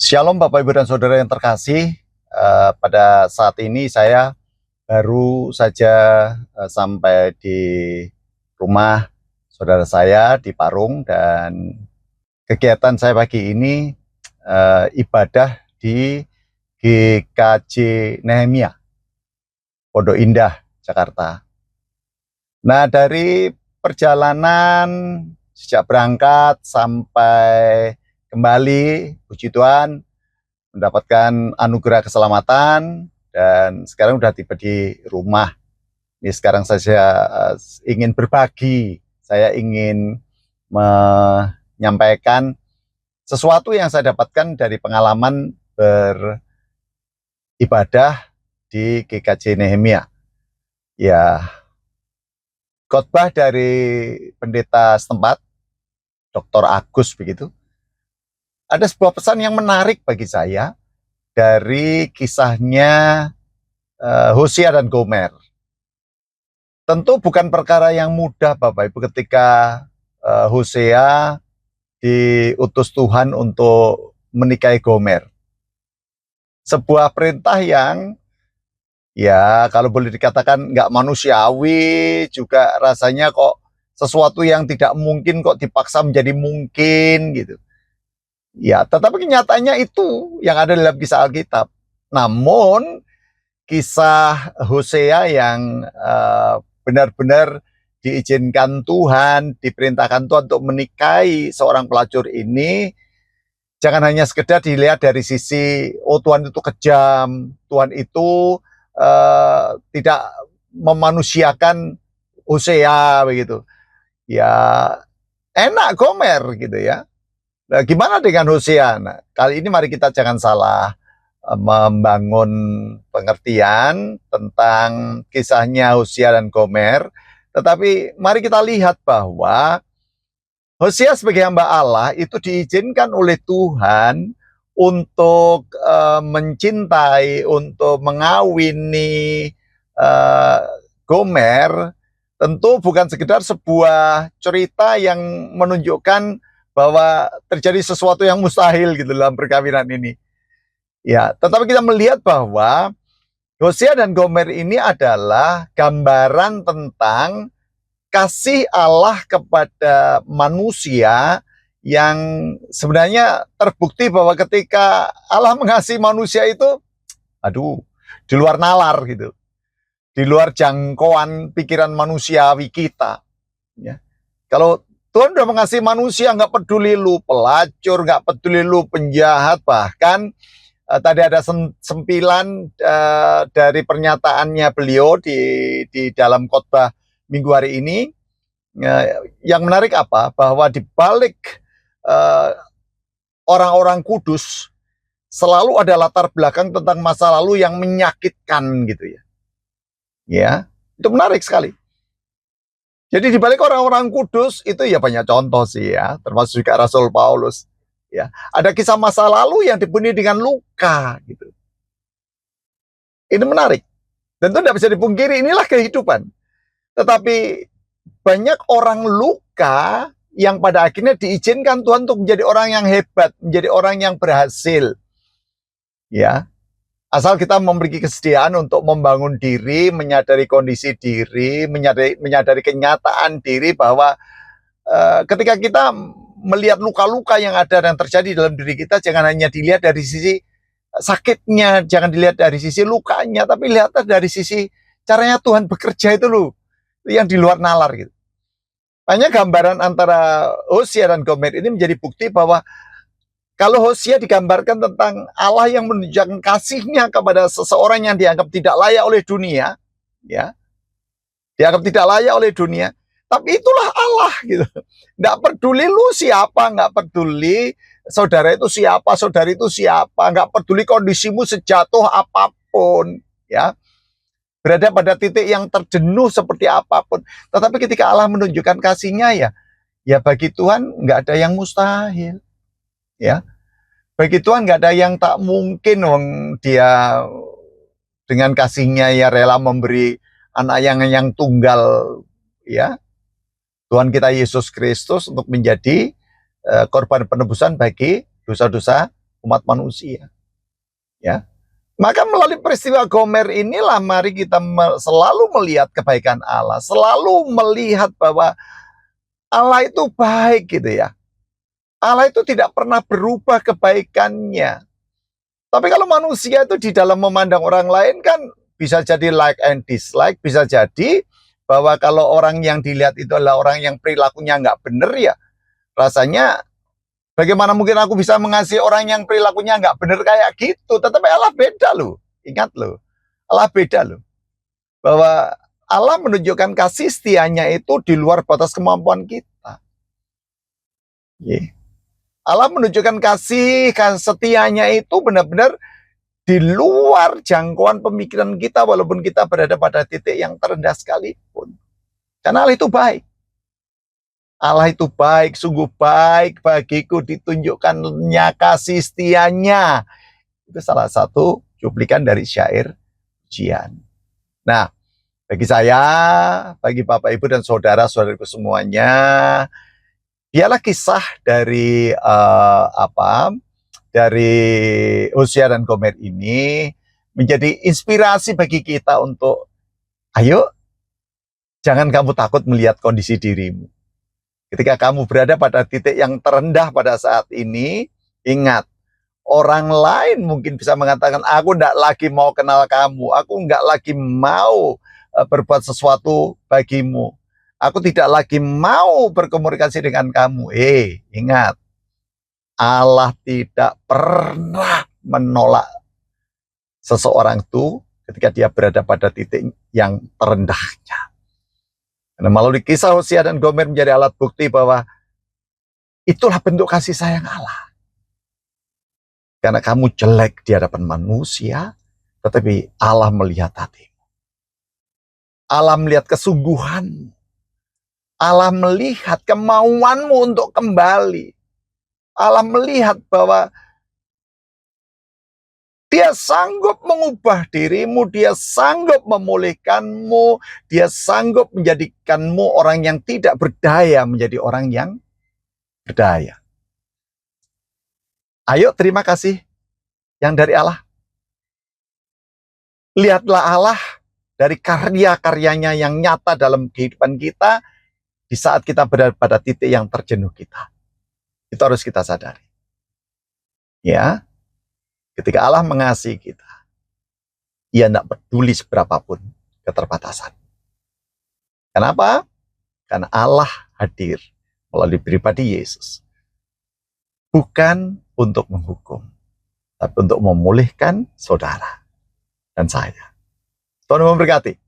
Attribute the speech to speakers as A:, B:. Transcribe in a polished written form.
A: Shalom Bapak Ibu dan Saudara yang terkasih. Pada saat ini saya baru saja sampai di rumah saudara saya di Parung, dan kegiatan saya pagi ini ibadah di GKJ Nehemia, Pondok Indah, Jakarta. Nah, dari perjalanan sejak berangkat sampai kembali, puji Tuhan, mendapatkan anugerah keselamatan, dan sekarang sudah tiba di rumah. Ini sekarang saya ingin berbagi, saya ingin menyampaikan sesuatu yang saya dapatkan dari pengalaman beribadah di GKJ Nehemia. Ya, khotbah dari pendeta setempat, Dr. Agus begitu. Ada sebuah pesan yang menarik bagi saya dari kisahnya Hosea dan Gomer. Tentu bukan perkara yang mudah Bapak Ibu ketika Hosea diutus Tuhan untuk menikahi Gomer. Sebuah perintah yang ya kalau boleh dikatakan nggak manusiawi, juga rasanya kok sesuatu yang tidak mungkin kok dipaksa menjadi mungkin gitu. Ya, tetapi kenyataannya itu yang ada dalam kisah Alkitab. Namun kisah Hosea yang benar-benar diizinkan Tuhan, diperintahkan Tuhan untuk menikahi seorang pelacur ini, jangan hanya sekedar dilihat dari sisi, oh Tuhan itu kejam, Tuhan itu tidak memanusiakan Hosea begitu. Ya enak Gomer gitu ya. Nah, gimana dengan Hosea? Nah, kali ini mari kita jangan salah membangun pengertian tentang kisahnya Hosea dan Gomer, tetapi mari kita lihat bahwa Hosea sebagai hamba Allah itu diizinkan oleh Tuhan untuk mencintai, untuk mengawini Gomer. Tentu bukan sekedar sebuah cerita yang menunjukkan bahwa terjadi sesuatu yang mustahil gitu dalam perkawinan ini. Ya, tetapi kita melihat bahwa Hosea dan Gomer ini adalah gambaran tentang kasih Allah kepada manusia yang sebenarnya terbukti bahwa ketika Allah mengasihi manusia itu, di luar nalar gitu, di luar jangkauan pikiran manusiawi kita. Ya. Kalau Tuhan udah mengasihi manusia, nggak peduli lu pelacur, nggak peduli lu penjahat, bahkan tadi ada sempilan dari pernyataannya beliau di dalam khotbah minggu hari ini. Yang menarik apa? Bahwa di balik orang-orang kudus selalu ada latar belakang tentang masa lalu yang menyakitkan gitu ya. Ya, itu menarik sekali. Jadi di balik orang-orang kudus itu ya banyak contoh sih ya, termasuk juga Rasul Paulus. Ya, ada kisah masa lalu yang dipenuhi dengan luka gitu. Ini menarik. Dan itu tidak bisa dipungkiri, inilah kehidupan. Tetapi banyak orang luka yang pada akhirnya diizinkan Tuhan untuk menjadi orang yang hebat, menjadi orang yang berhasil. Ya. Asal kita memiliki kesediaan untuk membangun diri, menyadari kondisi diri, menyadari kenyataan diri bahwa ketika kita melihat luka-luka yang ada dan terjadi dalam diri kita, jangan hanya dilihat dari sisi sakitnya, jangan dilihat dari sisi lukanya, tapi lihat dari sisi caranya Tuhan bekerja itu loh, yang di luar nalar gitu. Hanya gambaran antara Hosea dan Gomer ini menjadi bukti bahwa kalau Hosea digambarkan tentang Allah yang menunjukkan kasihnya kepada seseorang yang dianggap tidak layak oleh dunia, ya, dianggap tidak layak oleh dunia, tapi itulah Allah gitu. Nggak peduli lu siapa, nggak peduli saudara itu siapa, saudari itu siapa, nggak peduli kondisimu sejatuh apapun, ya, berada pada titik yang terjenuh seperti apapun. Tetapi ketika Allah menunjukkan kasihnya, ya bagi Tuhan nggak ada yang mustahil. Ya, bagi Tuhan nggak ada yang tak mungkin. Wong dia dengan kasihnya ya rela memberi anak yang tunggal, ya, Tuhan kita Yesus Kristus untuk menjadi korban penebusan bagi dosa-dosa umat manusia. Ya, maka melalui peristiwa Gomer inilah mari kita selalu melihat kebaikan Allah, selalu melihat bahwa Allah itu baik gitu ya. Allah itu tidak pernah berubah kebaikannya. Tapi kalau manusia itu di dalam memandang orang lain kan bisa jadi like and dislike, bisa jadi bahwa kalau orang yang dilihat itu adalah orang yang perilakunya nggak benar ya, rasanya bagaimana mungkin aku bisa mengasihi orang yang perilakunya nggak benar kayak gitu. Tetapi Allah beda loh, ingat loh, Allah beda loh. Bahwa Allah menunjukkan kasih setianya itu di luar batas kemampuan kita. Yeah. Allah menunjukkan kasih setianya itu benar-benar di luar jangkauan pemikiran kita walaupun kita berada pada titik yang terendah sekalipun. Karena Allah itu baik. Allah itu baik, sungguh baik bagiku ditunjukkannya kasih setianya. Itu salah satu cuplikan dari syair pujian. Nah, bagi saya, bagi Bapak Ibu dan saudara-saudariku semuanya, biarlah kisah dari dari Hosea dan Gomer ini menjadi inspirasi bagi kita untuk ayo jangan kamu takut melihat kondisi dirimu. Ketika kamu berada pada titik yang terendah pada saat ini, ingat orang lain mungkin bisa mengatakan aku tidak lagi mau kenal kamu, aku nggak lagi mau berbuat sesuatu bagimu. Aku tidak lagi mau berkomunikasi dengan kamu. Ingat, Allah tidak pernah menolak seseorang itu ketika dia berada pada titik yang terendahnya. Karena melalui kisah Hosea dan Gomer menjadi alat bukti bahwa itulah bentuk kasih sayang Allah. Karena kamu jelek di hadapan manusia, tetapi Allah melihat hatimu. Allah melihat kesungguhanmu. Allah melihat kemauanmu untuk kembali. Allah melihat bahwa Dia sanggup mengubah dirimu, Dia sanggup memulihkanmu, Dia sanggup menjadikanmu orang yang tidak berdaya menjadi orang yang berdaya. Ayo terima kasih yang dari Allah. Lihatlah Allah dari karya-karyanya yang nyata dalam kehidupan kita di saat kita berada pada titik yang terjenuh kita. Itu harus kita sadari. Ya, ketika Allah mengasihi kita, Ia tidak peduli seberapapun keterbatasan. Kenapa? Karena Allah hadir melalui pribadi Yesus. Bukan untuk menghukum, tapi untuk memulihkan saudara dan saya. Tuhan memberkati.